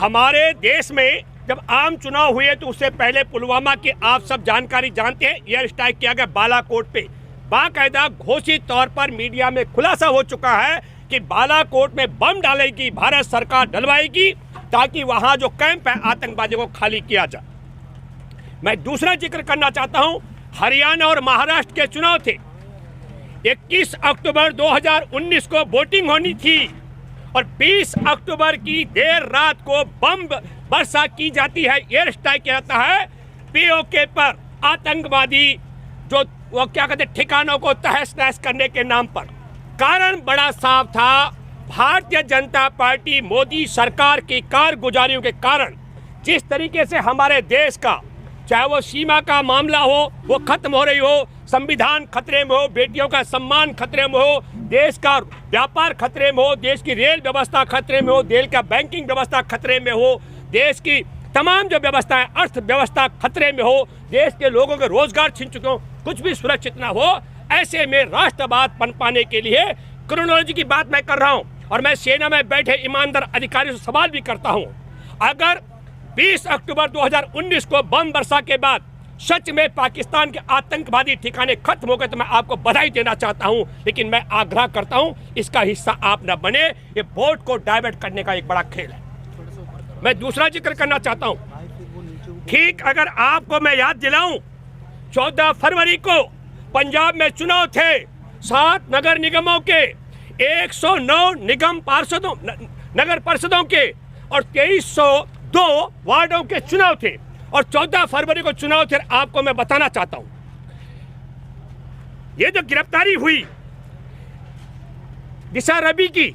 हमारे देश में जब आम चुनाव हुए तो उससे पहले पुलवामा की आप सब जानकारी जानते हैं, एयर स्ट्राइक किया गया बालाकोट पे। बाकायदा घोषित तौर पर मीडिया में खुलासा हो चुका है कि बालाकोट में बम डालेगी भारत सरकार, डलवाएगी ताकि वहां जो कैंप है आतंकवादियों को खाली किया जाए। मैं दूसरा जिक्र करना चाहता हूं, हरियाणा और महाराष्ट्र के चुनाव थे। 21 अक्टूबर 2019 को वोटिंग होनी थी और 20 अक्टूबर की देर रात को बम वर्षा की जाती है, एयर स्ट्राइक किया जाता है पीओके पर, आतंकवादी जो वो क्या कहते हैं ठिकानों को तहस नहस करने के नाम पर। कारण बड़ा साफ था, भारतीय जनता पार्टी मोदी सरकार की कारगुजारियों के कारण जिस तरीके से हमारे देश का चाहे वो सीमा का मामला हो वो खत्म हो रही हो, संविधान खतरे में हो, बेटियों का सम्मान खतरे में हो, देश का व्यापार खतरे में हो, देश की रेल व्यवस्था खतरे में हो, देश का बैंकिंग व्यवस्था खतरे में हो, देश की तमाम जो व्यवस्था है अर्थव्यवस्था खतरे में हो, देश के लोगों के रोजगार छिन चुके हो, कुछ भी सुरक्षित ना हो, ऐसे में राष्ट्रवाद पनपाने के लिए क्रोनोलॉजी की बात मैं कर रहा हूं और मैं सेना में बैठे ईमानदार अधिकारियों से सवाल भी करता हूं। अगर 20 अक्टूबर 2019 को बम वर्षा के बाद सच में पाकिस्तान के आतंकवादी ठिकाने खत्म हो गए तो मैं आपको बधाई देना चाहता हूं, लेकिन मैं आग्रह करता हूं इसका हिस्सा आप न बने। ये वोट को डाइवर्ट करने का एक बड़ा खेल है। मैं दूसरा जिक्र करना चाहता हूं, ठीक अगर आपको मैं याद दिलाऊं, 14 फरवरी को पंजाब में चुनाव थे, 7 नगर निगमों के 109 निगम पार्षदों नगर परिषदों के और 2302 वार्डों के चुनाव थे और 14 फरवरी को चुनाव थे। आपको मैं बताना चाहता हूं, ये जो गिरफ्तारी हुई दिशा रवि की,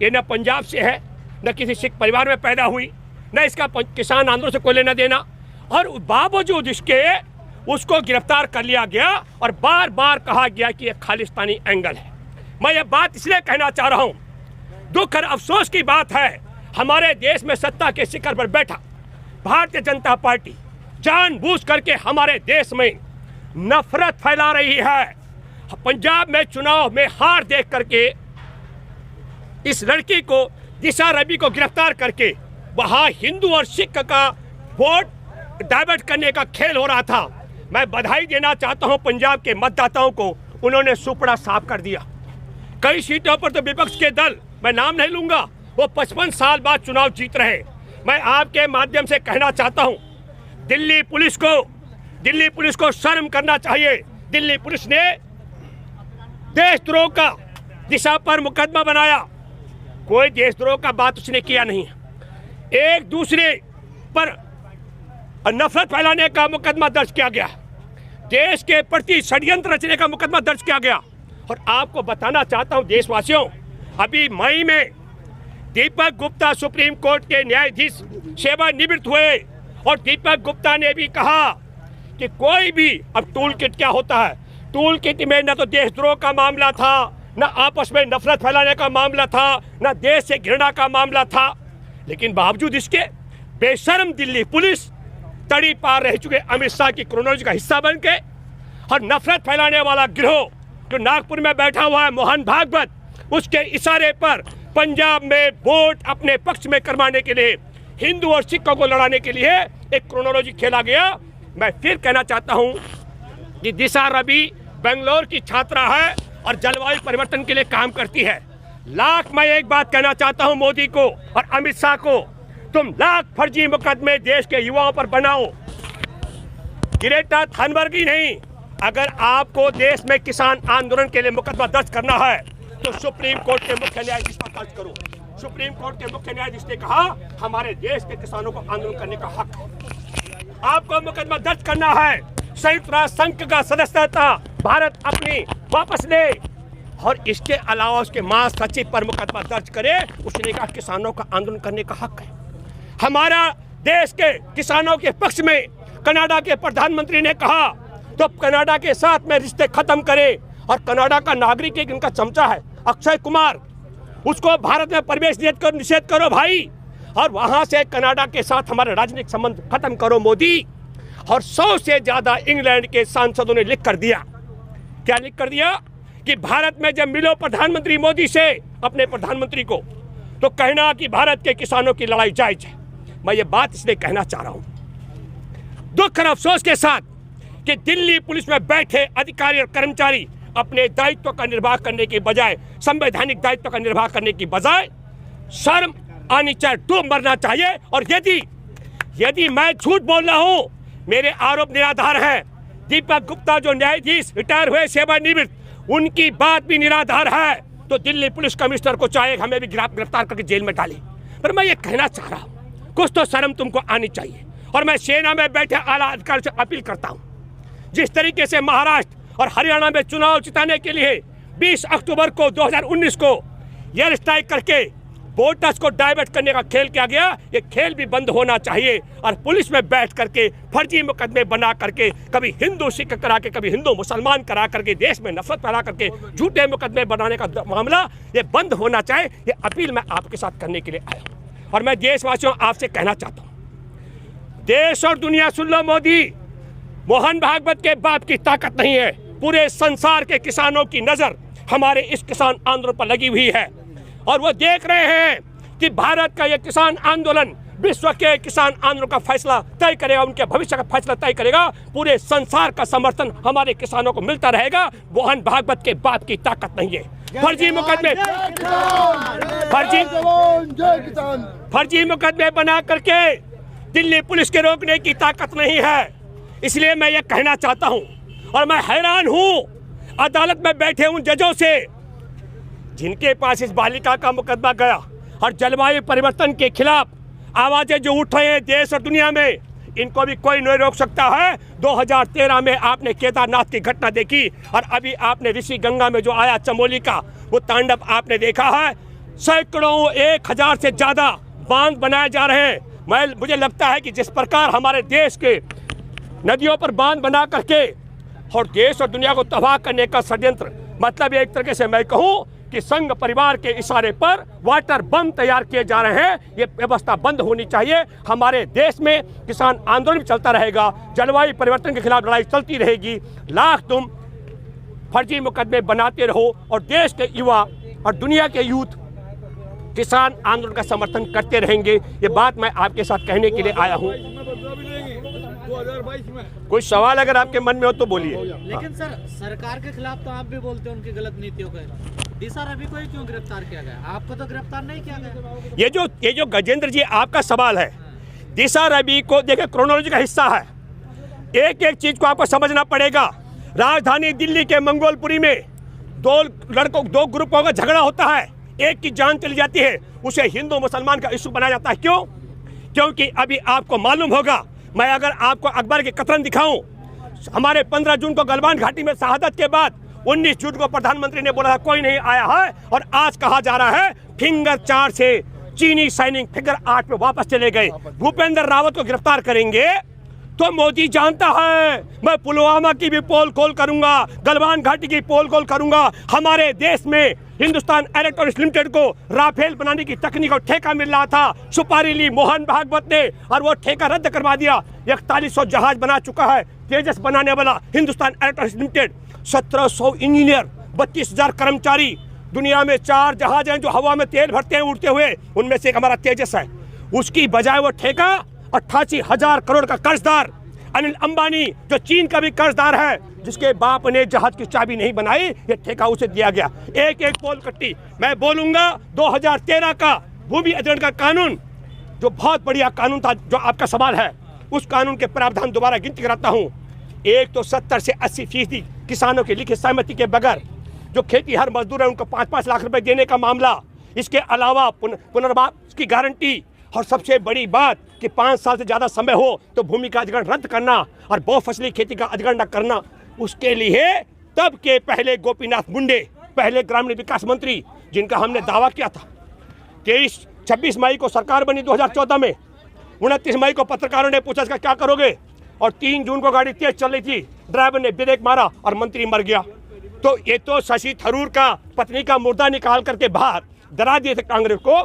ये न पंजाब से है, न किसी सिख परिवार में पैदा हुई, न इसका किसान आंदोलन से कोई लेना देना, और बावजूद इसके उसको गिरफ्तार कर लिया गया और बार बार कहा गया कि यह खालिस्तानी एंगल है। मैं ये बात इसलिए कहना चाह रहा हूं, दुख और अफसोस की बात है, हमारे देश में सत्ता के शिखर पर बैठा भारतीय जनता पार्टी जानबूझ करके हमारे देश में नफरत फैला रही है। पंजाब में चुनाव में हार देख करके इस लड़की को दिशा रवि को गिरफ्तार करके वहां हिंदू और सिख का वोट डाइवर्ट करने का खेल हो रहा था। मैं बधाई देना चाहता हूं पंजाब के मतदाताओं को, उन्होंने सुपड़ा साफ कर दिया। कई सीटों पर तो विपक्ष के दल, मैं नाम नहीं लूंगा, वो 55 साल बाद चुनाव जीत रहे। मैं आपके माध्यम से कहना चाहता हूं, दिल्ली पुलिस को शर्म करना चाहिए। दिल्ली पुलिस ने देशद्रोह का दिशा पर मुकदमा बनाया, कोई देशद्रोह का बात उसने किया नहीं। एक दूसरे पर नफरत फैलाने का मुकदमा दर्ज किया गया, देश के प्रति षड्यंत्र रचने का मुकदमा दर्ज किया गया। और आपको बताना चाहता हूं देशवासियों, अभी मई में दीपक गुप्ता सुप्रीम कोर्ट के न्यायाधीश सेवानिवृत्त हुए और दीपक गुप्ता ने भी कहा कि कोई भी, अब टूल किट क्या होता है, टूल किट में न तो देशद्रोह का मामला था, न आपस में नफरत फैलाने का मामला था, न देश से घृणा का मामला था, लेकिन बावजूद इसके बेशर्म दिल्ली पुलिस तड़ी पार रह चुके अमित शाह की क्रोनोलॉजी का हिस्सा बन के और नफरत फैलाने वाला गिरोह जो नागपुर में बैठा हुआ है मोहन भागवत, उसके इशारे पर पंजाब में वोट अपने पक्ष में करवाने के लिए, हिंदू और सिखों को लड़ाने के लिए एक क्रोनोलॉजी खेला गया। मैं फिर कहना चाहता हूं कि दिशा रवि बेंगलोर की छात्रा है और जलवायु परिवर्तन के लिए काम करती है। मैं एक बात कहना चाहता हूं मोदी को और अमित शाह को, तुम लाख फर्जी मुकदमे देश के युवाओं पर बनाओ, ग्रेटा थनबर्ग ही नहीं। अगर आपको देश में किसान आंदोलन के लिए मुकदमा दर्ज करना है तो सुप्रीम कोर्ट के मुख्य न्यायाधीश पर दर्ज करो। सुप्रीम कोर्ट के मुख्य न्यायाधीश ने कहा हमारे देश के किसानों को आंदोलन करने का हक है। आपको मुकदमा दर्ज करना है, संयुक्त राष्ट्र संघ का सदस्यता भारत अपनी वापस ले, और इसके अलावा उसके महासचिव पर मुकदमा दर्ज करे। उसने कहा किसानों का आंदोलन करने का हक है। हमारा देश के किसानों के पक्ष में कनाडा के प्रधानमंत्री ने कहा तो कनाडा के साथ में रिश्ते खत्म करे, और कनाडा का नागरिक एक इनका चमचा है अक्षय कुमार, उसको भारत में प्रवेश निषेध करो भाई, और वहां से कनाडा के साथ हमारे राजनीतिक संबंध खत्म करो मोदी। और 100 से ज्यादा इंग्लैंड के सांसदों ने लिख कर दिया, क्या लिख कर दिया कि भारत में जब मिलो प्रधानमंत्री मोदी से, अपने प्रधानमंत्री को, तो कहना कि भारत के किसानों की लड़ाई जायज है। मैं ये बात इसलिए कहना चाह रहा हूं दुख और अफसोस के साथ कि दिल्ली पुलिस में बैठे अधिकारी और कर्मचारी अपने दायित्व का निर्वाह करने के बजाय, संवैधानिक दायित्व का निर्वाह करने की बजाय शर्म आनी चाहिए, डूब मरना चाहिए। और यदि मैं झूठ बोल रहा हूं, मेरे आरोप निराधार हैं। दीपक गुप्ता जो न्यायाधीश रिटायर हुए सेवानिवृत्त, उनकी बात भी निराधार है। तो दिल्ली पुलिस कमिश्नर को चाहे हमें भी गिरफ्तार करके जेल में डाले। पर मैं ये कहना चाह रहा हूं कुछ तो शर्म तुमको आनी चाहिए। और मैं सेना में बैठे आला अधिकारी से अपील करता हूं, जिस तरीके से महाराष्ट्र और हरियाणा में चुनाव जिताने के लिए 20 अक्टूबर को 2019 को एयर स्ट्राइक करके वोटर्स को डाइवर्ट करने का खेल किया गया, ये खेल भी बंद होना चाहिए। और पुलिस में बैठ करके फर्जी मुकदमे बना करके, कभी हिंदू सिख करा के, कभी हिंदू मुसलमान करा करके, देश में नफरत फैला करके झूठे मुकदमे बनाने का मामला ये बंद होना चाहिए। ये अपील मैं आपके साथ करने के लिए आया हूँ। और मैं देशवासियों आपसे कहना चाहता हूँ, देश और दुनिया सुन लो, मोदी मोहन भागवत के बाप की ताकत नहीं है। पूरे संसार के किसानों की नजर हमारे इस किसान आंदोलन पर लगी हुई है और वो देख रहे हैं कि भारत का ये किसान आंदोलन विश्व के किसान आंदोलन का फैसला तय करेगा, उनके भविष्य का फैसला तय करेगा। पूरे संसार का समर्थन हमारे किसानों को मिलता रहेगा। मोहन भागवत के बाप की ताकत नहीं है। फर्जी मुकदमे बना करके दिल्ली पुलिस के रोकने की ताकत नहीं है। इसलिए मैं ये कहना चाहता हूं और मैं हैरान हूं अदालत में बैठे उन जजों से जिनके पास इस बालिका का मुकदमा गया और जलवायु परिवर्तन के खिलाफ आवाजें जो उठ रहे हैं देश और दुनिया में, इनको भी कोई नहीं रोक सकता है। 2013 में आपने केदारनाथ की घटना देखी और अभी आपने ऋषि गंगा में जो आया चमोली का वो तांडव आपने देखा है। सैकड़ों 1000 से ज्यादा बांध बनाए जा रहे हैं। मुझे लगता है कि जिस प्रकार हमारे देश के नदियों पर बांध बना करके और देश और दुनिया को तबाह करने का षड्यंत्र, मतलब एक तरीके से मैं कहूं कि संघ परिवार के इशारे पर वाटर बम तैयार किए जा रहे हैं। ये व्यवस्था बंद होनी चाहिए। हमारे देश में किसान आंदोलन भी चलता रहेगा, जलवायु परिवर्तन के खिलाफ लड़ाई चलती रहेगी। लाख तुम फर्जी मुकदमे बनाते रहो और देश के युवा और दुनिया के यूथ किसान आंदोलन का समर्थन करते रहेंगे। ये बात मैं आपके साथ कहने के लिए आया हूँ। 2022 में कोई सवाल अगर आपके मन में हो तो बोलिए। लेकिन सर, सरकार के खिलाफ तो आप भी बोलते हैं उनकी गलत नीतियों का। दिशा रवि को ही क्यों गिरफ्तार किया गया? आपको तो गिरफ्तार नहीं किया गया। ये जो गजेंद्र जी आपका सवाल है, दिशा रवि को देखिए क्रोनोलॉजी का हिस्सा है। एक एक चीज को आपको समझना पड़ेगा। राजधानी दिल्ली के मंगोलपुरी में दो ग्रुपों का झगड़ा होता है, एक की जान चली जाती है, उसे हिंदू मुसलमान का इशू बनाया जाता है। क्यों? क्योंकि अभी आपको मालूम होगा, मैं अगर आपको अखबार के कतरन दिखाऊं, हमारे 15 जून को गलवान घाटी में शहादत के बाद 19 जून को प्रधानमंत्री ने बोला था कोई नहीं आया है, और आज कहा जा रहा है फिंगर 4 से चीनी सैनिक फिंगर 8 पे वापस चले गए। भूपेंद्र रावत को गिरफ्तार करेंगे तो मोदी जानता है मैं पुलवामा की भी पोल खोल करूंगा, गलवान घाटी की पोल खोल करूंगा। हमारे देश में हिंदुस्तान इलेक्ट्रॉनिक्स लिमिटेड को राफेल बनाने की तकनीक और ठेका मिल रहा था, सुपारी ली मोहन भागवत ने और वो ठेका रद्द करवा दिया। 4100 जहाज बना चुका है तेजस बनाने वाला हिंदुस्तान इलेक्ट्रॉनिक्स लिमिटेड। 1700 इंजीनियर, 32,000 कर्मचारी। दुनिया में 4 जहाज हैं जो हवा में तेल भरते हैं उड़ते हुए, उनमें से एक हमारा तेजस है। उसकी बजाय वो ठेका 88,000 करोड़ का कर्जदार अनिल अंबानी, जो चीन का भी कर्जदार है, जिसके बाप ने जहाज की चाबी नहीं बनाई, ये ठेका उसे दिया गया। एक एक पोल कट्टी। मैं बोलूंगा 2013 का भूमि अधिग्रहण का कानून जो बहुत बढ़िया कानून था, जो आपका सवाल है, उस कानून के प्रावधान दोबारा गिनती कराता हूँ। एक तो 70 से 80% किसानों की लिखित सहमति के बगैर जो खेती हर मजदूर है उनको 5-5 लाख रुपए देने का मामला, इसके अलावा पुनर्वास की गारंटी, और सबसे बड़ी बात कि 5 साल से ज़्यादा समय हो तो भूमि का अधिग्रहण रद्द करना और बहुफसली खेती का अधिग्रहण न करना। उसके लिए तब के पहले गोपीनाथ मुंडे, पहले ग्रामीण विकास मंत्री, जिनका हमने दावा किया था 26 मई को सरकार बनी 2014 में, 29 मई को पत्रकारों ने पूछा इसका क्या करोगे, और 3 जून को गाड़ी तेज चल रही थी, ड्राइवर ने ब्रेक मारा और मंत्री मर गया। तो ये तो शशि थरूर का पत्नी का मुर्दा निकाल करके बाहर डरा दिए थे कांग्रेस को।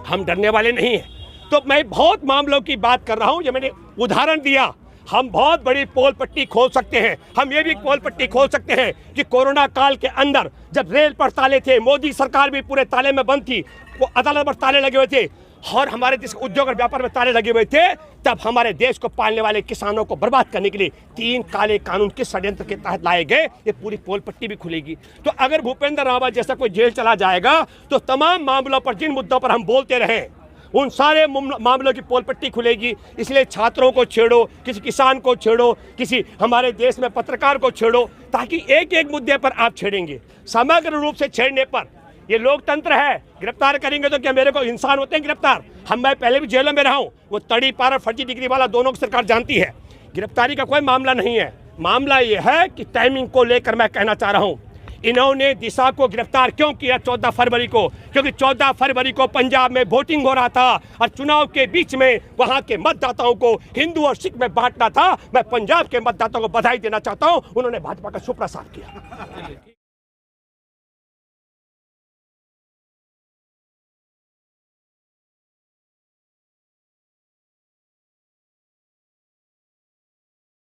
हम डरने वाले नहीं हैं। तो मैं बहुत मामलों की बात कर रहा हूं, ये मैंने उदाहरण दिया। हम बहुत बड़ी पोल पट्टी खोल सकते हैं। हम ये भी पोल पट्टी खोल सकते हैं कि कोरोना काल के अंदर जब रेल पर ताले थे, मोदी सरकार भी पूरे ताले में बंद थी, वो अदालत पर ताले लगे हुए थे और हमारे देश उद्योग और व्यापार में ताले लगे हुए थे, तब हमारे देश को पालने वाले किसानों को बर्बाद करने के लिए 3 काले कानून किस षड्यंत्र के तहत लाए गए, ये पूरी पोल पट्टी भी खुलेगी। तो अगर भूपेंद्र रावत जैसा कोई जेल चला जाएगा तो तमाम मामलों पर, जिन मुद्दों पर हम बोलते रहे, उन सारे मामलों की पोल पट्टी खुलेगी। इसलिए छात्रों को छेड़ो, किसी किसान को छेड़ो, किसी हमारे देश में पत्रकार को छेड़ो, ताकि एक एक मुद्दे पर आप छेड़ेंगे। समग्र रूप से छेड़ने पर ये लोकतंत्र है। गिरफ्तार करेंगे तो क्या मेरे को इंसान होते हैं गिरफ्तार? मैं पहले भी जेलों में रहा हूँ, वो तड़ी पार और फर्जी डिग्री वाला दोनों की सरकार जानती है। गिरफ्तारी का कोई मामला नहीं है। मामला ये है कि टाइमिंग को लेकर मैं कहना चाह रहा हूँ, इन्होंने दिशा को गिरफ्तार क्यों किया 14 फरवरी को? क्योंकि 14 फरवरी को पंजाब में वोटिंग हो रहा था और चुनाव के बीच में वहां के मतदाताओं को हिंदू और सिख में बांटना था। मैं पंजाब के मतदाताओं को बधाई देना चाहता हूं, उन्होंने भाजपा का सुपड़ा साफ किया।